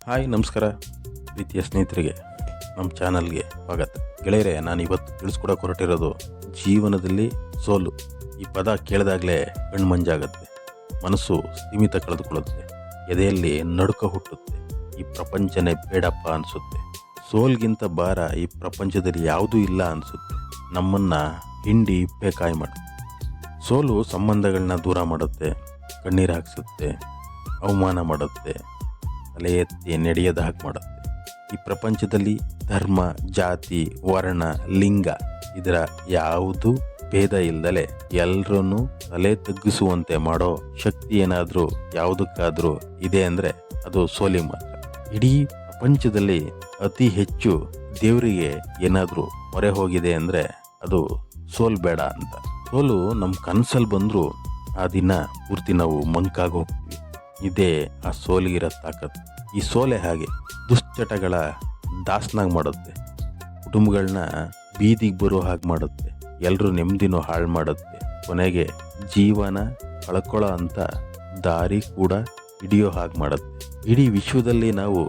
Hi ನಮಸ್ಕಾರ ಪ್ರೀತಿಯ ಸ್ನೇಹಿತರಿಗೆ ನಮ್ಮ ಚಾನಲ್ಗೆ ಸ್ವಾಗತ. ಗೆಳೆಯರೆ, ನಾನು ಇವತ್ತು ತಿಳಿಸ್ಕೊಡಕ್ಕೆ ಹೊರಟಿರೋದು ಜೀವನದಲ್ಲಿ ಸೋಲು. ಈ ಪದ ಕೇಳಿದಾಗಲೇ ಕಣ್ಮಂಜಾಗತ್ತೆ, ಮನಸ್ಸು ಸ್ಥಿಮಿತ ಕಳೆದುಕೊಳ್ಳುತ್ತೆ, ಎದೆಯಲ್ಲಿ ನಡುಕ ಹುಟ್ಟುತ್ತೆ, ಈ ಪ್ರಪಂಚನೇ ಬೇಡಪ್ಪ ಅನಿಸುತ್ತೆ. ಸೋಲ್ಗಿಂತ ಭಾರ ಈ ಪ್ರಪಂಚದಲ್ಲಿ ಯಾವುದೂ ಇಲ್ಲ ಅನಿಸುತ್ತೆ. ನಮ್ಮನ್ನು ಹಿಂಡಿ ಇಪ್ಪೆ ಮಾಡುತ್ತೆ. ಸೋಲು ಸಂಬಂಧಗಳನ್ನ ದೂರ ಮಾಡುತ್ತೆ, ಕಣ್ಣೀರು ಹಾಕಿಸುತ್ತೆ, ಅವಮಾನ ಮಾಡುತ್ತೆ, ತಲೆ ಎತ್ತಿ ನಡೆಯದ ಹಾಗೆ ಮಾಡುತ್ತೆ. ಈ ಪ್ರಪಂಚದಲ್ಲಿ ಧರ್ಮ, ಜಾತಿ, ವರ್ಣ, ಲಿಂಗ ಇದರ ಯಾವುದು ಭೇದ ಇಲ್ಲದಲೆ ಎಲ್ಲರನ್ನೂ ತಲೆ ತಗ್ಗಿಸುವಂತೆ ಮಾಡೋ ಶಕ್ತಿ ಏನಾದರೂ ಯಾವುದಕ್ಕಾದರೂ ಇದೆ ಅಂದರೆ ಅದು ಸೋಲಿಗೆ ಮಾತ್ರ. ಇಡೀ ಪ್ರಪಂಚದಲ್ಲಿ ಅತಿ ಹೆಚ್ಚು ದೇವರಿಗೆ ಏನಾದರೂ ಮೊರೆ ಹೋಗಿದೆ ಅಂದರೆ ಅದು ಸೋಲ್ಬೇಡ ಅಂತ. ಸೋಲು ನಮ್ಮ ಕನಸಲ್ಲಿ ಬಂದರೂ ಆ ದಿನ ಪೂರ್ತಿ ನಾವು ಮಂಕಾಗಿ ಹೋಗ್ತೀವಿ. ಇದೇ ಆ ಸೋಲಿಗಿರೋ ತಾಕತ್ತು. ಈ ಸೋಲೆ ಹಾಗೆ ದುಶ್ಚಟಗಳ ದಾಸನಾಗಿ ಮಾಡುತ್ತೆ, ಕುಟುಂಬಗಳನ್ನ ಬೀದಿಗೆ ಬರೋ ಹಾಗೆ ಮಾಡುತ್ತೆ, ಎಲ್ಲರೂ ನೆಮ್ಮದಿನೂ ಹಾಳು ಮಾಡುತ್ತೆ, ಕೊನೆಗೆ ಜೀವನ ಕಳ್ಕೊಳ್ಳೋ ಅಂಥ ದಾರಿ ಕೂಡ ಹಿಡಿಯೋ ಹಾಗೆ ಮಾಡುತ್ತೆ. ಇಡೀ ವಿಶ್ವದಲ್ಲಿ ನಾವು,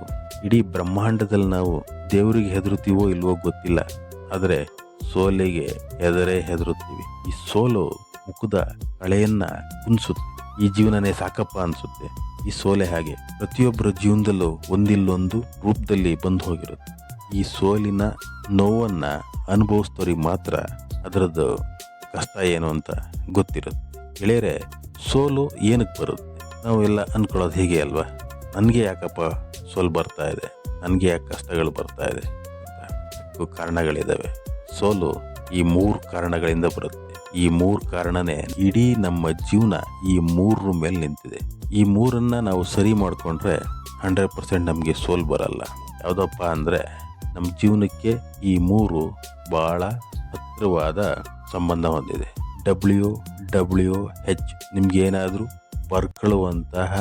ಇಡೀ ಬ್ರಹ್ಮಾಂಡದಲ್ಲಿ ನಾವು ದೇವರಿಗೆ ಹೆದರುತ್ತೀವೋ ಇಲ್ವೋ ಗೊತ್ತಿಲ್ಲ, ಆದರೆ ಸೋಲಿಗೆ ಹೆದರುತ್ತೀವಿ. ಈ ಸೋಲು ಮುಖದ ಕಳೆಯನ್ನ ಕುಣಿಸುತ್ತೆ. ಈ ಜೀವನನೇ ಸಾಕಪ್ಪ ಅನಿಸುತ್ತೆ. ಈ ಸೋಲೆ ಹಾಗೆ ಪ್ರತಿಯೊಬ್ಬರ ಜೀವನದಲ್ಲೂ ಒಂದಿಲ್ಲೊಂದು ರೂಪದಲ್ಲಿ ಬಂದು ಹೋಗಿರುತ್ತೆ. ಈ ಸೋಲಿನ ನೋವನ್ನು ಅನುಭವಿಸ್ತವ್ರಿಗೆ ಮಾತ್ರ ಅದರದ್ದು ಕಷ್ಟ ಏನು ಅಂತ ಗೊತ್ತಿರುತ್ತೆ. ಗೆಳೆಯರೆ, ಸೋಲು ಏನಕ್ಕೆ ಬರುತ್ತೆ? ನಾವೆಲ್ಲ ಅಂದ್ಕೊಳ್ಳೋದು ಹೀಗೆ ಅಲ್ವಾ, ನನಗೆ ಯಾಕಪ್ಪ ಸೋಲು ಬರ್ತಾ ಇದೆ, ನನಗೆ ಯಾಕೆ ಕಷ್ಟಗಳು ಬರ್ತಾ ಇದೆ ಅಂತ ಕಾರಣಗಳಿದ್ದಾವೆ. ಸೋಲು ಈ 3 ಕಾರಣಗಳಿಂದ ಬರುತ್ತೆ. ಈ 3 ಕಾರಣನೇ ಇಡೀ ನಮ್ಮ ಜೀವನ ಈ 3 ಮೇಲೆ ನಿಂತಿದೆ. ಈ 3 ನಾವು ಸರಿ ಮಾಡಿಕೊಂಡ್ರೆ 100% ನಮಗೆ ಸೋಲ್ ಬರಲ್ಲ. ಯಾವುದಪ್ಪ ಅಂದರೆ ನಮ್ಮ ಜೀವನಕ್ಕೆ ಈ 3 ಭಾಳ ಹತ್ತಿರವಾದ ಸಂಬಂಧ ಹೊಂದಿದೆ. WWH. ನಿಮ್ಗೇನಾದರೂ ಬರ್ಕೊಳ್ಳುವಂತಹ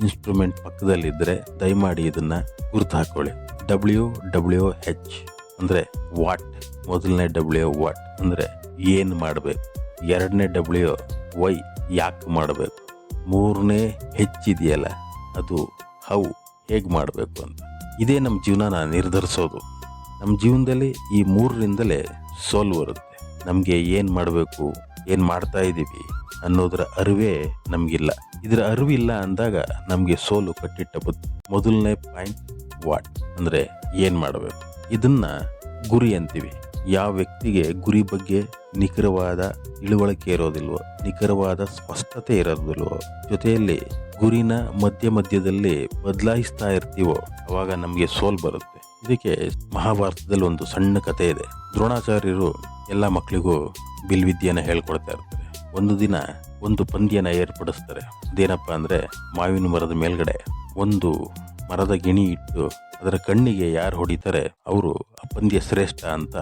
ಇನ್ಸ್ಟ್ರೂಮೆಂಟ್ ಪಕ್ಕದಲ್ಲಿದ್ದರೆ ದಯಮಾಡಿ ಇದನ್ನು ಗುರುತು ಹಾಕೊಳ್ಳಿ. WWH ಅಂದರೆ ವಾಟ್. ಮೊದಲನೇ W ವಾಟ್ ಅಂದರೆ ಏನು ಮಾಡಬೇಕು, ಎರಡನೇ W ವೈ ಯಾಕೆ ಮಾಡಬೇಕು, ಮೂರನೇ ಹೆಚ್ಚಿದೆಯಲ್ಲ ಅದು ಹೌ ಹೇಗೆ ಮಾಡಬೇಕು ಅಂತ. ಇದೇ ನಮ್ಮ ಜೀವನನ ನಿರ್ಧರಿಸೋದು. ನಮ್ಮ ಜೀವನದಲ್ಲಿ ಈ 3ರಿಂದಲೇ ಸೋಲು ಬರುತ್ತೆ. ನಮಗೆ ಏನು ಮಾಡಬೇಕು, ಏನು ಮಾಡ್ತಾ ಇದ್ದೀವಿ ಅನ್ನೋದರ ಅರಿವೇ ನಮಗಿಲ್ಲ. ಇದರ ಅರಿವಿಲ್ಲ ಅಂದಾಗ ನಮಗೆ ಸೋಲು ಕಟ್ಟಿಟ್ಟ ಬುದ್ಧಿ. ಮೊದಲನೇ ಪಾಯಿಂಟ್ ವಾಟ್ ಅಂದರೆ ಏನು ಮಾಡಬೇಕು. ಇದನ್ನು ಗುರಿ ಅಂತೀವಿ. ಯಾವ ವ್ಯಕ್ತಿಗೆ ಗುರಿ ಬಗ್ಗೆ ನಿಖರವಾದ ತಿಳುವಳಿಕೆ ಇರೋದಿಲ್ವೋ, ನಿಖರವಾದ ಸ್ಪಷ್ಟತೆ ಇರೋದಿಲ್ವೋ, ಜೊತೆಯಲ್ಲಿ ಗುರಿನ ಮಧ್ಯದಲ್ಲಿ ಬದಲಾಯಿಸ್ತಾ ಇರ್ತೀವೋ, ಅವಾಗ ನಮಗೆ ಸೋಲ್ ಬರುತ್ತೆ. ಇದಕ್ಕೆ ಮಹಾಭಾರತದಲ್ಲಿ ಒಂದು ಸಣ್ಣ ಕಥೆ ಇದೆ. ದ್ರೋಣಾಚಾರ್ಯರು ಎಲ್ಲ ಮಕ್ಕಳಿಗೂ ಬಿಲ್ವಿದ್ಯೆಯನ್ನು ಹೇಳ್ಕೊಡ್ತಾ ಇರ್ತಾರೆ. ಒಂದು ದಿನ ಒಂದು ಪಂದ್ಯನ ಏರ್ಪಡಿಸ್ತಾರೆ. ಅದೇನಪ್ಪ ಅಂದರೆ ಮಾವಿನ ಮರದ ಮೇಲ್ಗಡೆ ಒಂದು ಮರದ ಗಿಣಿ ಇಟ್ಟು ಅದರ ಕಣ್ಣಿಗೆ ಯಾರು ಹೊಡಿತಾರೆ ಅವರು ಆ ಪಂದ್ಯ ಶ್ರೇಷ್ಠ ಅಂತ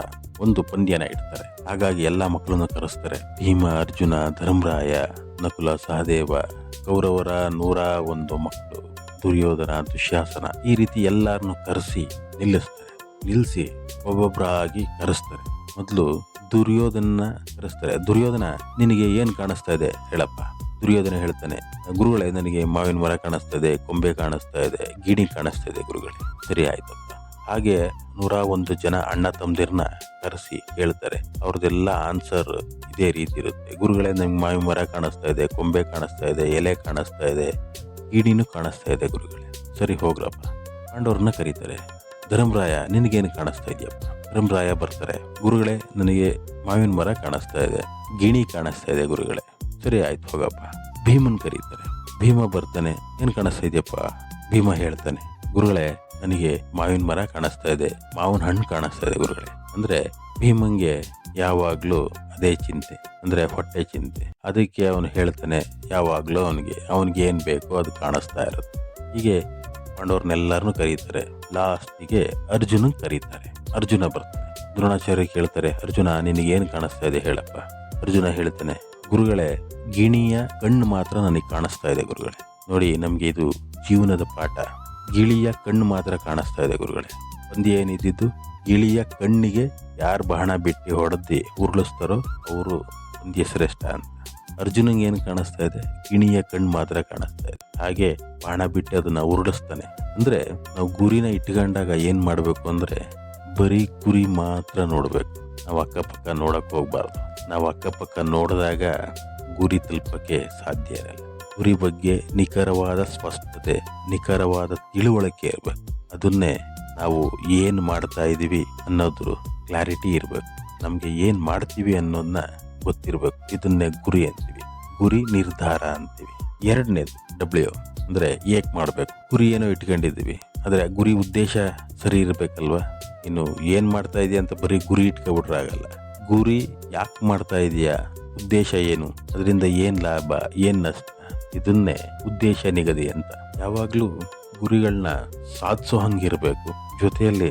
ಒಂದು ಪಂದ್ಯನ ಇಡ್ತಾರೆ. ಹಾಗಾಗಿ ಎಲ್ಲ ಮಕ್ಕಳನ್ನು ಕರೆಸ್ತಾರೆ. ಭೀಮ, ಅರ್ಜುನ, ಧರ್ಮರಾಯ, ನಕುಲ, ಸಹದೇವ, ಕೌರವರ 101 ಮಕ್ಕಳು, ದುರ್ಯೋಧನ, ದುಶ್ಯಾಸನ, ಈ ರೀತಿ ಎಲ್ಲರನ್ನು ಕರೆಸಿ ನಿಲ್ಲಿಸಿ ಒಬ್ಬೊಬ್ಬರಾಗಿ ಕರೆಸ್ತಾರೆ. ಮೊದಲು ದುರ್ಯೋಧನ ಕರೆಸ್ತಾರೆ. ದುರ್ಯೋಧನ, ನಿನಗೆ ಏನು ಕಾಣಿಸ್ತಾ ಇದೆ ಹೇಳಪ್ಪ. ದುರ್ಯೋಧನ ಹೇಳ್ತಾನೆ, ಗುರುಗಳೇ, ನನಗೆ ಮಾವಿನ ಮರ ಕಾಣಿಸ್ತಾ ಇದೆ, ಕೊಂಬೆ ಕಾಣಿಸ್ತಾ ಇದೆ, ಗಿಣಿ ಕಾಣಿಸ್ತಾ ಇದೆ ಗುರುಗಳೇ. ಸರಿ ಆಯ್ತಪ್ಪ. ಹಾಗೆ 101 ಜನ ಅಣ್ಣ ತಮ್ಮದಿರನ್ನ ಕರೆಸಿ ಹೇಳ್ತಾರೆ. ಅವ್ರದ್ದೆಲ್ಲ ಆನ್ಸರ್ ಇದೇ ರೀತಿ ಇರುತ್ತೆ. ಗುರುಗಳೇ, ನಂಗೆ ಮಾವಿನ ಮರ ಕಾಣಿಸ್ತಾ ಇದೆ, ಕೊಂಬೆ ಕಾಣಿಸ್ತಾ ಇದೆ, ಎಲೆ ಕಾಣಿಸ್ತಾ ಇದೆ, ಗಿಣಿನೂ ಕಾಣಿಸ್ತಾ ಇದೆ ಗುರುಗಳೇ. ಸರಿ ಹೋಗ್ರಪ್ಪ. ಪಾಂಡವ್ರನ್ನ ಕರೀತಾರೆ. ಧರ್ಮರಾಯ, ನಿನಗೇನು ಕಾಣಿಸ್ತಾ ಇದೆಯಪ್ಪ. ಧರ್ಮರಾಯ ಬರ್ತಾರೆ. ಗುರುಗಳೇ, ನನಗೆ ಮಾವಿನ ಮರ ಕಾಣಿಸ್ತಾ ಇದೆ, ಗಿಣಿ ಕಾಣಿಸ್ತಾ ಇದೆ ಗುರುಗಳೇ. ಸರಿ ಆಯ್ತು, ಹೋಗಪ್ಪ. ಭೀಮನ್ ಕರೀತಾರೆ. ಭೀಮ ಬರ್ತಾನೆ. ಏನು ಕಾಣಿಸ್ತಾ ಇದೆಯಪ್ಪ. ಭೀಮ ಹೇಳ್ತಾನೆ, ಗುರುಗಳೇ, ನನಗೆ ಮಾವಿನ ಮರ ಕಾಣಿಸ್ತಾ ಇದೆ, ಮಾವಿನ ಹಣ್ಣು ಕಾಣಿಸ್ತಾ ಇದೆ ಗುರುಗಳೇ. ಅಂದ್ರೆ ಭೀಮಂಗೆ ಯಾವಾಗ್ಲೂ ಅದೇ ಚಿಂತೆ, ಅಂದ್ರೆ ಹೊಟ್ಟೆ ಚಿಂತೆ. ಅದಕ್ಕೆ ಅವನು ಹೇಳ್ತಾನೆ, ಯಾವಾಗ್ಲೂ ಅವನಿಗೆ ಏನ್ ಬೇಕೋ ಅದು ಕಾಣಿಸ್ತಾ ಇರುತ್ತೆ. ಹೀಗೆ ಪಾಂಡವ್ರನ್ನೆಲ್ಲರನ್ನು ಕರೀತಾರೆ. ಲಾಸ್ಟಿಗೆ ಅರ್ಜುನ ಕರೀತಾರೆ. ಅರ್ಜುನ ಬರ್ತಾನೆ. ದ್ರೋಣಾಚಾರ್ಯ ಕೇಳ್ತಾರೆ, ಅರ್ಜುನ, ನಿನಗೇನು ಕಾಣಿಸ್ತಾ ಇದೆ ಹೇಳಪ್ಪ. ಅರ್ಜುನ ಹೇಳ್ತಾನೆ, ಗುರುಗಳೇ, ಗಿಣಿಯ ಕಣ್ಣು ಮಾತ್ರ ನನಗೆ ಕಾಣಿಸ್ತಾ ಇದೆ ಗುರುಗಳೇ. ನೋಡಿ, ನಮಗೆ ಇದು ಜೀವನದ ಪಾಠ. ಗಿಳಿಯ ಕಣ್ಣು ಮಾತ್ರ ಕಾಣಿಸ್ತಾ ಇದೆ ಗುರುಗಳೇ. ಪಂದ್ಯ ಏನಿದ್ದು, ಗಿಳಿಯ ಕಣ್ಣಿಗೆ ಯಾರು ಬಾಣ ಬಿಟ್ಟು ಹೊಡೆದು ಉರುಳಿಸ್ತಾರೋ ಅವರು ಪಂದ್ಯ ಶ್ರೇಷ್ಠ ಅಂತ. ಅರ್ಜುನಿಗೆ ಏನು ಕಾಣಿಸ್ತಾ ಇದೆ, ಗಿಣಿಯ ಕಣ್ಣು ಮಾತ್ರ ಕಾಣಿಸ್ತಾ ಇದೆ. ಹಾಗೆ ಬಾಣ ಬಿಟ್ಟು ಅದನ್ನ ಉರುಳಿಸ್ತಾನೆ. ಅಂದ್ರೆ ನಾವು ಗುರಿನ ಇಟ್ಕೊಂಡಾಗ ಏನ್ ಮಾಡ್ಬೇಕು ಅಂದ್ರೆ ಬರೀ ಗುರಿ ಮಾತ್ರ ನೋಡ್ಬೇಕು. ನಾವು ಅಕ್ಕಪಕ್ಕ ನೋಡಕ್ ಹೋಗ್ಬಾರ್ದು. ನಾವು ಅಕ್ಕಪಕ್ಕ ನೋಡಿದಾಗ ಗುರಿ ತಲುಪಕ್ಕೆ ಸಾಧ್ಯ ಇರಲ್ಲ. ಗುರಿ ಬಗ್ಗೆ ನಿಖರವಾದ ಸ್ಪಷ್ಟತೆ, ನಿಖರವಾದ ತಿಳುವಳಿಕೆ ಇರಬೇಕು. ಅದನ್ನೇ ನಾವು ಏನ್ ಮಾಡ್ತಾ ಇದೀವಿ ಅನ್ನೋದ್ರ ಕ್ಲಾರಿಟಿ ಇರಬೇಕು. ನಮ್ಗೆ ಏನ್ ಮಾಡ್ತೀವಿ ಅನ್ನೋದನ್ನ ಗೊತ್ತಿರ್ಬೇಕು. ಇದನ್ನೇ ಗುರಿ ಅಂತೀವಿ, ಗುರಿ ನಿರ್ಧಾರ ಅಂತೀವಿ. ಎರಡನೇದು ಡಬ್ಲ್ಯೂ ಅಂದ್ರೆ ಏಕ್ ಮಾಡ್ಬೇಕು. ಗುರಿ ಏನೋ ಇಟ್ಕೊಂಡಿದೀವಿ, ಆದ್ರೆ ಗುರಿ ಉದ್ದೇಶ ಸರಿ ಇರ್ಬೇಕಲ್ವಾ. ಇನ್ನು ಏನ್ ಮಾಡ್ತಾ ಇದೀಯ ಅಂತ ಬರೀ ಗುರಿ ಇಟ್ಕೊಬಿಟ್ರೆ ಆಗಲ್ಲ. ಗುರಿ ಯಾಕೆ ಮಾಡ್ತಾ ಇದೀಯಾ, ಉದ್ದೇಶ ಏನು, ಅದರಿಂದ ಏನ್ ಲಾಭ, ಏನ್ ನಷ್ಟ, ಇದನ್ನೇ ಉದ್ದೇಶ ನಿಗದಿ ಅಂತ. ಯಾವಾಗ್ಲೂ ಗುರಿಗಳನ್ನ ಸಾಧಿಸೋ ಹಂಗಿರ್ಬೇಕು, ಜೊತೆಯಲ್ಲಿ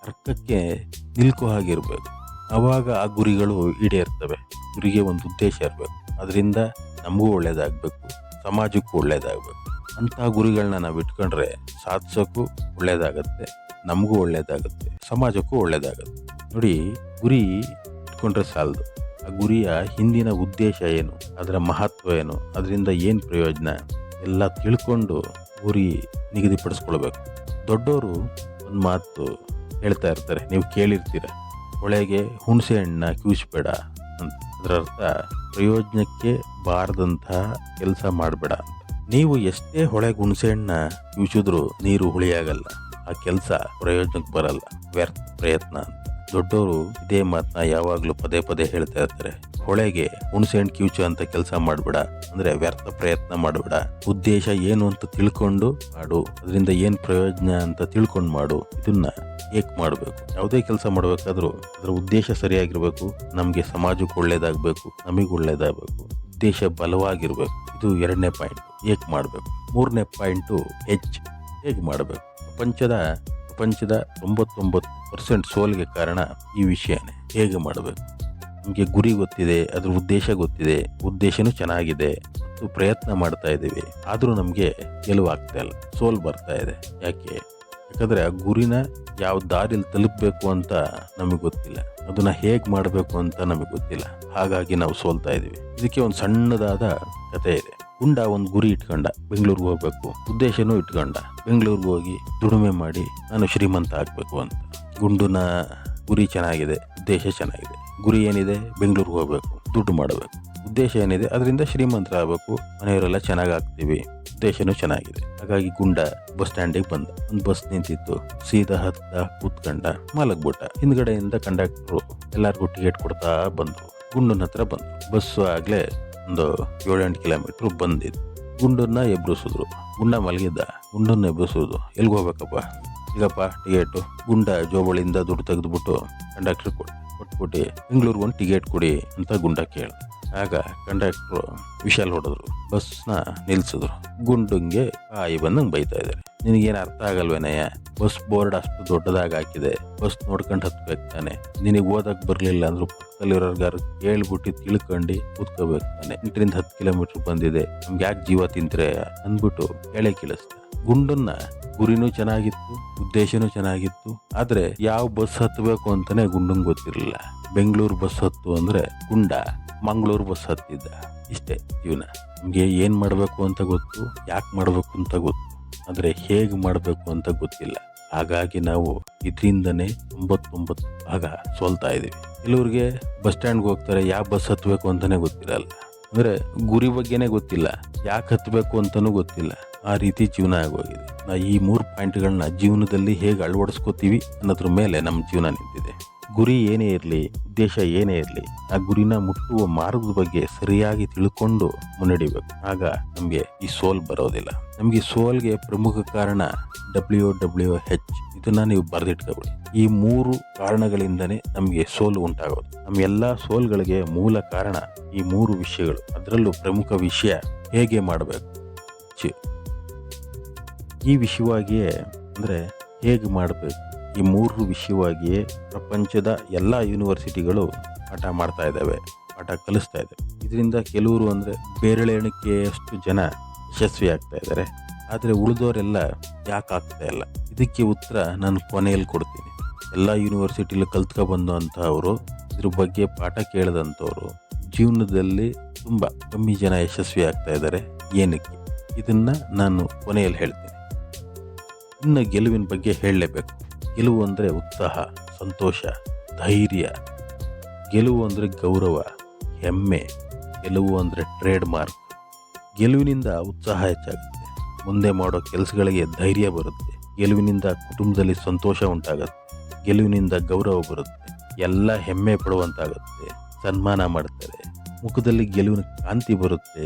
ಅರ್ಕಕ್ಕೆ ನಿಲ್ಕೋ ಹಾಗಿರ್ಬೇಕು. ಅವಾಗ ಆ ಗುರಿಗಳು ಈಡೇರ್ತವೆ. ಗುರಿಗೆ ಒಂದು ಉದ್ದೇಶ ಇರಬೇಕು, ಅದರಿಂದ ನಮಗೂ ಒಳ್ಳೇದಾಗಬೇಕು, ಸಮಾಜಕ್ಕೂ ಒಳ್ಳೇದಾಗಬೇಕು. ಅಂಥ ಗುರಿಗಳನ್ನ ನಾವು ಇಟ್ಕೊಂಡ್ರೆ ಸಾಧಿಸೋಕ್ಕೂ ಒಳ್ಳೇದಾಗತ್ತೆ, ನಮಗೂ ಒಳ್ಳೇದಾಗುತ್ತೆ, ಸಮಾಜಕ್ಕೂ ಒಳ್ಳೇದಾಗುತ್ತೆ. ನೋಡಿ, ಗುರಿ ಇಟ್ಕೊಂಡ್ರೆ ಸಾಲದು. ಆ ಗುರಿಯ ಹಿಂದಿನ ಉದ್ದೇಶ ಏನು, ಅದರ ಮಹತ್ವ ಏನು, ಅದರಿಂದ ಏನು ಪ್ರಯೋಜನ ಎಲ್ಲ ತಿಳ್ಕೊಂಡು ಗುರಿ ನಿಗದಿಪಡಿಸ್ಕೊಳ್ಬೇಕು. ದೊಡ್ಡವರು ಒಂದು ಮಾತು ಹೇಳ್ತಾ ಇರ್ತಾರೆ, ನೀವು ಕೇಳಿರ್ತೀರ, ಹೊಳೆಗೆ ಹುಣಸೆ ಹಣ್ಣನ್ನ ಕಿವುಚಬೇಡ ಅಂತ. ಅದರ ಅರ್ಥ ಪ್ರಯೋಜನಕ್ಕೆ ಬಾರದಂತಹ ಕೆಲಸ ಮಾಡಬೇಡ ಅಂತ. ನೀವು ಎಷ್ಟೇ ಹೊಳೆಗೆ ಹುಣಸೆ ಹಣ್ಣನ್ನ ಕಿವುಚಿದ್ರು ನೀರು ಹುಳಿಯಾಗಲ್ಲ, ಆ ಕೆಲಸ ಪ್ರಯೋಜನಕ್ಕೆ ಬರಲ್ಲ, ವ್ಯರ್ಥ ಪ್ರಯತ್ನ ಅಂತ. ದೊಡ್ಡವರು ಇದೇ ಮಾತನ್ನ ಯಾವಾಗಲೂ ಪದೇ ಪದೇ ಹೇಳ್ತಾ ಇರ್ತಾರೆ. ಹೊಳೆಗೆ ಹುಣಸೆ ಹಣ್ಣು ಕಿವುಚು ಅಂತ ಕೆಲಸ ಮಾಡಬೇಡ ಅಂದ್ರೆ ವ್ಯರ್ಥ ಪ್ರಯತ್ನ ಮಾಡಬೇಡ. ಉದ್ದೇಶ ಏನು ಅಂತ ತಿಳ್ಕೊಂಡು ಮಾಡು, ಅದರಿಂದ ಏನ್ ಪ್ರಯೋಜನ ಅಂತ ತಿಳ್ಕೊಂಡು ಮಾಡು. ಇದನ್ನ ಏಕ್ ಮಾಡಬೇಕು. ಯಾವುದೇ ಕೆಲಸ ಮಾಡಬೇಕಾದ್ರೂ ಅದರ ಉದ್ದೇಶ ಸರಿಯಾಗಿರ್ಬೇಕು, ನಮ್ಗೆ ಸಮಾಜಕ್ಕೆ ಒಳ್ಳೇದಾಗಬೇಕು, ನಮಗೆ ಒಳ್ಳೇದಾಗಬೇಕು, ಉದ್ದೇಶ ಬಲವಾಗಿರ್ಬೇಕು. ಇದು ಎರಡನೇ ಪಾಯಿಂಟ್, ಏಕ್ ಮಾಡಬೇಕು. ಮೂರನೇ ಪಾಯಿಂಟು ಹೇಗೆ ಮಾಡಬೇಕು. ಪ್ರಪಂಚದ 99% ಸೋಲಿಗೆ ಕಾರಣ ಈ ವಿಷಯನೇ, ಹೇಗೆ ಮಾಡಬೇಕು. ನಮಗೆ ಗುರಿ ಗೊತ್ತಿದೆ, ಅದ್ರ ಉದ್ದೇಶ ಗೊತ್ತಿದೆ, ಉದ್ದೇಶನೂ ಚೆನ್ನಾಗಿದೆ ಮತ್ತು ಪ್ರಯತ್ನ ಮಾಡ್ತಾ ಇದ್ದೀವಿ, ಆದರೂ ನಮಗೆ ಗೆಲುವಾಗ್ತಾ ಇಲ್ಲ, ಸೋಲು ಬರ್ತಾ ಇದೆ. ಯಾಕಂದ್ರೆ ಆ ಗುರಿನ ಯಾವ ದಾರಿಯಲ್ಲಿ ತಲುಪಬೇಕು ಅಂತ ನಮಗೆ ಗೊತ್ತಿಲ್ಲ, ಅದನ್ನ ಹೇಗೆ ಮಾಡಬೇಕು ಅಂತ ನಮಗೆ ಗೊತ್ತಿಲ್ಲ. ಹಾಗಾಗಿ ನಾವು ಸೋಲ್ತಾ ಇದ್ದೀವಿ. ಇದಕ್ಕೆ ಒಂದು ಸಣ್ಣದಾದ ಕಥೆ ಇದೆ. ಗುಂಡ ಒಂದು ಗುರಿ ಇಟ್ಕೊಂಡ, ಬೆಂಗಳೂರಿಗೆ ಹೋಗ್ಬೇಕು, ಉದ್ದೇಶನೂ ಇಟ್ಕೊಂಡ, ಬೆಂಗಳೂರಿಗೆ ಹೋಗಿ ದುಡಿಮೆ ಮಾಡಿ ನಾನು ಶ್ರೀಮಂತ ಆಗ್ಬೇಕು ಅಂತ. ಗುಂಡುನ ಗುರಿ ಚೆನ್ನಾಗಿದೆ, ಉದ್ದೇಶ ಚೆನ್ನಾಗಿದೆ. ಗುರಿ ಏನಿದೆ, ಬೆಂಗಳೂರಿಗೆ ಹೋಗ್ಬೇಕು, ದುಡ್ಡು ಮಾಡಬೇಕು. ಉದ್ದೇಶ ಏನಿದೆ, ಅದರಿಂದ ಶ್ರೀಮಂತರಾಗಬೇಕು, ಮನೆಯವರೆಲ್ಲ ಚೆನ್ನಾಗಿ ಆಗ್ತೀವಿ, ಉದ್ದೇಶನೂ ಚೆನ್ನಾಗಿದೆ. ಹಾಗಾಗಿ ಗುಂಡ ಬಸ್ ಸ್ಟ್ಯಾಂಡಿಗೆ ಬಂದ. ಒಂದು ಬಸ್ ನಿಂತಿತ್ತು, ಸೀದಾ ಹತ್ತ ಕೂತ್ಕೊಂಡ, ಮಲಗ್ಬಿಟ್ಟ. ಹಿಂದ್ಗಡೆಯಿಂದ ಕಂಡಕ್ಟ್ರು ಎಲ್ಲರಿಗೂ ಟಿಕೆಟ್ ಕೊಡ್ತಾ ಬಂದ್ರು. ಗುಂಡನ ಹತ್ರ ಬಂದ್ರು. ಬಸ್ಸು ಆಗ್ಲೇ ಒಂದು 7-8 ಕಿಲೋಮೀಟರ್ ಬಂದಿದ್ದು. ಗುಂಡನ್ನ ಎಬ್ಬಿಸಿದ್ರು. ಗುಂಡ ಮಲಗಿದ್ದ, ಗುಂಡನ್ನ ಎಬ್ಬಿಸೋದು, ಎಲ್ಗೆ ಹೋಗ್ಬೇಕಪ್ಪ, ಈಗಪ್ಪ ಟಿಕೆಟು. ಗುಂಡ ಜೋಬಳಿಂದ ದುಡ್ಡು ತೆಗೆದುಬಿಟ್ಟು ಕಂಡಕ್ಟ್ರ್ ಕೊಟ್ಬಿಟ್ಟು ಬೆಂಗಳೂರಿಗೆ ಒಂದು ಟಿಕೆಟ್ ಕೊಡಿ ಅಂತ ಗುಂಡ ಕೇಳ್ದ. ಆಗ ಕಂಡಕ್ಟ್ರು ವಿಷಲ್ ಹೊಡೆದ್ರು, ಬಸ್ನ ನಿಲ್ಸಿದ್ರು. ಗುಂಡಂಗೆ ಬಾಯಿ ಬಂದಂಗೆ ಬೈತಾ ಇದ್ದಾರೆ, ನಿನಗೇನು ಅರ್ಥ ಆಗಲ್ವೇನಯ್ಯ, ಬಸ್ ಬೋರ್ಡ್ ಅಷ್ಟು ದೊಡ್ಡದಾಗಿ ಹಾಕಿದೆ, ಬಸ್ ನೋಡ್ಕೊಂಡು ಹತ್ಬೇಕು ತಾನೆ, ನಿನಗೆ ಓದಕ್ ಬರ್ಲಿಲ್ಲ ಅಂದ್ರೂ ಪಕ್ಕದಲ್ಲಿರೋರ್ಗಾರು ಕೇಳ್ಬಿಟ್ಟು ತಿಳ್ಕೊಂಡು ಕೂತ್ಕೋಬೇಕು ತಾನೆ, 8-10 ಕಿಲೋಮೀಟರ್ ಬಂದಿದೆ, ನಮ್ಗೆ ಯಾಕೆ ಜೀವ ತಿಂತ್ರೆ ಅಂದ್ಬಿಟ್ಟು ಹೇಳೇ ಕೇಳಿಸ್ತ. ಗುಂಡನ್ನ ಗುರಿನೂ ಚೆನ್ನಾಗಿತ್ತು, ಉದ್ದೇಶನೂ ಚೆನ್ನಾಗಿತ್ತು, ಆದ್ರೆ ಯಾವ ಬಸ್ ಹತ್ತಬೇಕು ಅಂತಾನೆ ಗುಂಡಂಗೆ ಗೊತ್ತಿರಲಿಲ್ಲ. ಬೆಂಗಳೂರು ಬಸ್ ಹತ್ತು ಅಂದ್ರೆ ಗುಂಡ ಮಂಗಳೂರು ಬಸ್ ಹತ್ತಿದ್ದ. ಇಷ್ಟೇ ಜೀವನ. ನಮ್ಗೆ ಏನ್ ಮಾಡ್ಬೇಕು ಅಂತ ಗೊತ್ತು, ಯಾಕೆ ಮಾಡ್ಬೇಕು ಅಂತ ಗೊತ್ತು, ಆದ್ರೆ ಹೇಗೆ ಮಾಡ್ಬೇಕು ಅಂತ ಗೊತ್ತಿಲ್ಲ. ಹಾಗಾಗಿ ನಾವು ಇದರಿಂದನೇ 99 ಭಾಗ ಸೋಲ್ತಾ ಇದೀವಿ. ಕೆಲವ್ರಿಗೆ ಬಸ್ ಸ್ಟ್ಯಾಂಡ್ಗೆ ಹೋಗ್ತಾರೆ, ಯಾವ ಬಸ್ ಹತ್ಬೇಕು ಅಂತಾನೆ ಗೊತ್ತಿರಲ್ಲ, ಅಂದ್ರೆ ಗುರಿ ಬಗ್ಗೆನೇ ಗೊತ್ತಿಲ್ಲ, ಯಾಕೆ ಹತ್ಬೇಕು ಅಂತಾನೂ ಗೊತ್ತಿಲ್ಲ. ಆ ರೀತಿ ಜೀವನ ಆಗೋಗಿದೆ. ಈ 3 ಪಾಯಿಂಟ್ಗಳನ್ನ ಜೀವನದಲ್ಲಿ ಹೇಗೆ ಅಳವಡಿಸ್ಕೋತೀವಿ ಅನ್ನೋದ್ರ ಮೇಲೆ ನಮ್ಮ ಜೀವನ ನಿಂತಿದೆ. ಗುರಿ ಏನೇ ಇರಲಿ, ಉದ್ದೇಶ ಏನೇ ಇರಲಿ, ಆ ಗುರಿನ ಮುಟ್ಟುವ ಮಾರ್ಗದ ಬಗ್ಗೆ ಸರಿಯಾಗಿ ತಿಳ್ಕೊಂಡು ಮುನ್ನಡಿಬೇಕು. ಆಗ ನಮಗೆ ಈ ಸೋಲ್ ಬರೋದಿಲ್ಲ. ನಮಗೆ ಸೋಲ್ಗೆ ಪ್ರಮುಖ ಕಾರಣ WWH. ಇದನ್ನ ನೀವು ಬರೆದಿಟ್ಕೊಬಿಡಿ. ಈ 3 ಕಾರಣಗಳಿಂದನೇ ನಮಗೆ ಸೋಲು ಉಂಟಾಗೋದು. ನಮ್ಮ ಎಲ್ಲಾ ಸೋಲ್ಗಳಿಗೆ ಮೂಲ ಕಾರಣ ಈ 3 ವಿಷಯಗಳು. ಅದರಲ್ಲೂ ಪ್ರಮುಖ ವಿಷಯ ಹೇಗೆ ಮಾಡಬೇಕು. ಈ ವಿಷಯವಾಗಿಯೇ ಅಂದ್ರೆ ಹೇಗೆ ಮಾಡಬೇಕು, ಈ 3 ವಿಷಯವಾಗಿಯೇ ಪ್ರಪಂಚದ ಎಲ್ಲ ಯೂನಿವರ್ಸಿಟಿಗಳು ಪಾಠ ಮಾಡ್ತಾ ಇದ್ದಾವೆ, ಪಾಠ ಕಲಿಸ್ತಾ ಇದ್ದಾವೆ. ಇದರಿಂದ ಕೆಲವರು ಅಂದರೆ ಬೇರೆಳೆಣಿಕೆಯಷ್ಟು ಜನ ಯಶಸ್ವಿ ಆಗ್ತಾ ಇದ್ದಾರೆ, ಆದರೆ ಉಳಿದವರೆಲ್ಲ ಯಾಕೆ ಆಗ್ತಾ ಇಲ್ಲ. ಇದಕ್ಕೆ ಉತ್ತರ ನಾನು ಕೊನೆಯಲ್ಲಿ ಕೊಡ್ತೀನಿ. ಎಲ್ಲ ಯೂನಿವರ್ಸಿಟಿಲಿ ಕಲ್ತ್ಕೊಬಂದಂಥವರು, ಇದ್ರ ಬಗ್ಗೆ ಪಾಠ ಕೇಳಿದಂಥವ್ರು, ಜೀವನದಲ್ಲಿ ತುಂಬ ಕಮ್ಮಿ ಜನ ಯಶಸ್ವಿ ಆಗ್ತಾ ಇದ್ದಾರೆ. ಏನಕ್ಕೆ? ಇದನ್ನು ನಾನು ಕೊನೆಯಲ್ಲಿ ಹೇಳ್ತೀನಿ. ಇನ್ನು ಗೆಲುವಿನ ಬಗ್ಗೆ ಹೇಳಲೇಬೇಕು. ಗೆಲುವು ಅಂದರೆ ಉತ್ಸಾಹ, ಸಂತೋಷ, ಧೈರ್ಯ. ಗೆಲುವು ಅಂದರೆ ಗೌರವ, ಹೆಮ್ಮೆ. ಗೆಲುವು ಅಂದರೆ ಟ್ರೇಡ್ ಮಾರ್ಕ್. ಗೆಲುವಿನಿಂದ ಉತ್ಸಾಹ ಹೆಚ್ಚಾಗುತ್ತೆ, ಮುಂದೆ ಮಾಡೋ ಕೆಲಸಗಳಿಗೆ ಧೈರ್ಯ ಬರುತ್ತೆ. ಗೆಲುವಿನಿಂದ ಕುಟುಂಬದಲ್ಲಿ ಸಂತೋಷ ಉಂಟಾಗುತ್ತೆ, ಗೆಲುವಿನಿಂದ ಗೌರವ ಬರುತ್ತೆ, ಎಲ್ಲ ಹೆಮ್ಮೆ ಪಡುವಂತಾಗುತ್ತೆ, ಸನ್ಮಾನ ಮಾಡ್ತಾರೆ, ಮುಖದಲ್ಲಿ ಗೆಲುವಿನ ಕಾಂತಿ ಬರುತ್ತೆ.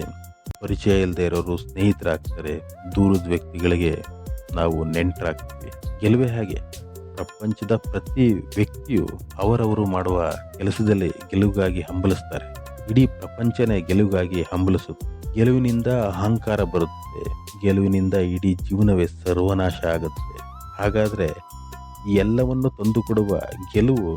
ಪರಿಚಯ ಇಲ್ಲದೆ ಇರೋರು ಸ್ನೇಹಿತರಾಗ್ತಾರೆ, ದೂರದ ವ್ಯಕ್ತಿಗಳಿಗೆ ನಾವು ನೆಂಟರಾಗ್ತೀವಿ. ಗೆಲುವೇ ಹಾಗೆ. ಪ್ರಪಂಚದ ಪ್ರತಿ ವ್ಯಕ್ತಿಯು ಅವರವರು ಮಾಡುವ ಕೆಲಸದಲ್ಲಿ ಗೆಲುವಿಗಾಗಿ ಹಂಬಲಿಸ್ತಾರೆ. ಇಡೀ ಪ್ರಪಂಚನೇ ಗೆಲುವಿಗಾಗಿ ಹಂಬಲಿಸುತ್ತೆ. ಗೆಲುವಿನಿಂದ ಅಹಂಕಾರ ಬರುತ್ತೆ, ಗೆಲುವಿನಿಂದ ಇಡೀ ಜೀವನವೇ ಸರ್ವನಾಶ ಆಗುತ್ತೆ. ಹಾಗಾದರೆ ಈ ಎಲ್ಲವನ್ನು ತಂದುಕೊಡುವ ಗೆಲುವು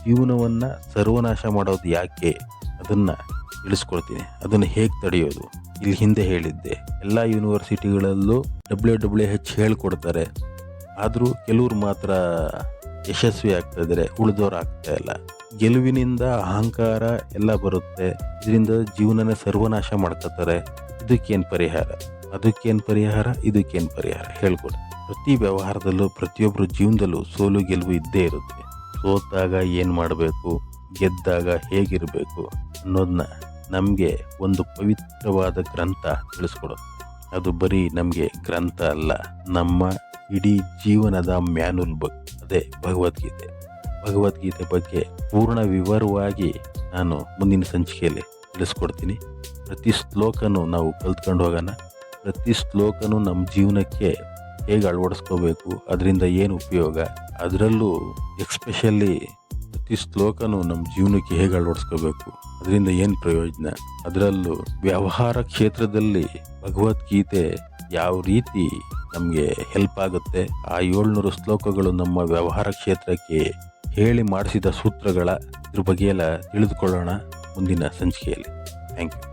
ಜೀವನವನ್ನು ಸರ್ವನಾಶ ಮಾಡೋದು ಯಾಕೆ? ಅದನ್ನು ತಿಳಿಸ್ಕೊಡ್ತೀನಿ. ಅದನ್ನು ಹೇಗೆ ತಡೆಯೋದು? ಇಲ್ಲಿ ಹಿಂದೆ ಹೇಳಿದ್ದೆ, ಎಲ್ಲ ಯೂನಿವರ್ಸಿಟಿಗಳಲ್ಲೂ WWH ಹೇಳ್ಕೊಡ್ತಾರೆ. ಆದರೂ ಕೆಲವರು ಮಾತ್ರ ಯಶಸ್ವಿ ಆಗ್ತಾ ಇದ್ದಾರೆ, ಉಳಿದವರು ಆಗ್ತಾ ಇಲ್ಲ. ಗೆಲುವಿನಿಂದ ಅಹಂಕಾರ ಎಲ್ಲ ಬರುತ್ತೆ, ಇದರಿಂದ ಜೀವನನ ಸರ್ವನಾಶ ಮಾಡ್ಕೋತಾರೆ. ಇದಕ್ಕೇನು ಪರಿಹಾರ? ಅದಕ್ಕೇನು ಪರಿಹಾರ? ಇದಕ್ಕೇನು ಪರಿಹಾರ? ಹೇಳ್ಕೊಡಿ. ಪ್ರತಿ ವ್ಯವಹಾರದಲ್ಲೂ, ಪ್ರತಿಯೊಬ್ಬರ ಜೀವನದಲ್ಲೂ ಸೋಲು ಗೆಲುವು ಇದ್ದೇ ಇರುತ್ತೆ. ಸೋತಾಗ ಏನು ಮಾಡಬೇಕು, ಗೆದ್ದಾಗ ಹೇಗಿರಬೇಕು ಅನ್ನೋದನ್ನ ನಮಗೆ ಒಂದು ಪವಿತ್ರವಾದ ಗ್ರಂಥ ತಿಳಿಸ್ಕೊಡುತ್ತೆ. ಅದು ಬರೀ ನಮಗೆ ಗ್ರಂಥ ಅಲ್ಲ, ನಮ್ಮ ಇಡೀ ಜೀವನದ ಮ್ಯಾನುವಲ್ ಬುಕ್. ಅದೇ ಭಗವದ್ಗೀತೆ. ಭಗವದ್ಗೀತೆ ಬಗ್ಗೆ ಪೂರ್ಣ ವಿವರವಾಗಿ ನಾನು ಮುಂದಿನ ಸಂಚಿಕೆಯಲ್ಲಿ ತಿಳಿಸ್ಕೊಡ್ತೀನಿ. ಪ್ರತಿ ಶ್ಲೋಕನೂ ನಾವು ಕಲ್ತ್ಕೊಂಡು ಹೋಗೋಣ. ಪ್ರತಿ ಶ್ಲೋಕನೂ ನಮ್ಮ ಜೀವನಕ್ಕೆ ಹೇಗೆ ಅಳವಡಿಸ್ಕೋಬೇಕು, ಅದರಿಂದ ಏನು ಉಪಯೋಗ, ಅದರಲ್ಲೂ ಎಕ್ಸ್ಪೆಷಲಿ ಪ್ರತಿ ಶ್ಲೋಕನೂ ನಮ್ಮ ಜೀವನಕ್ಕೆ ಹೇಗೆ ಅಳವಡಿಸ್ಕೋಬೇಕು, ಅದರಿಂದ ಏನು ಪ್ರಯೋಜನ, ಅದರಲ್ಲೂ ವ್ಯವಹಾರ ಕ್ಷೇತ್ರದಲ್ಲಿ ಭಗವದ್ಗೀತೆ ಯಾವ ರೀತಿ ನಮಗೆ ಹೆಲ್ಪ್ ಆಗುತ್ತೆ, ಆ 700 ಶ್ಲೋಕಗಳು ನಮ್ಮ ವ್ಯವಹಾರ ಕ್ಷೇತ್ರಕ್ಕೆ ಹೇಳಿ ಮಾಡಿಸಿದ ಸೂತ್ರಗಳ ಇದ್ರ ಬಗ್ಗೆ ಎಲ್ಲ ತಿಳಿದುಕೊಳ್ಳೋಣ ಮುಂದಿನ ಸಂಚಿಕೆಯಲ್ಲಿ. Thank you.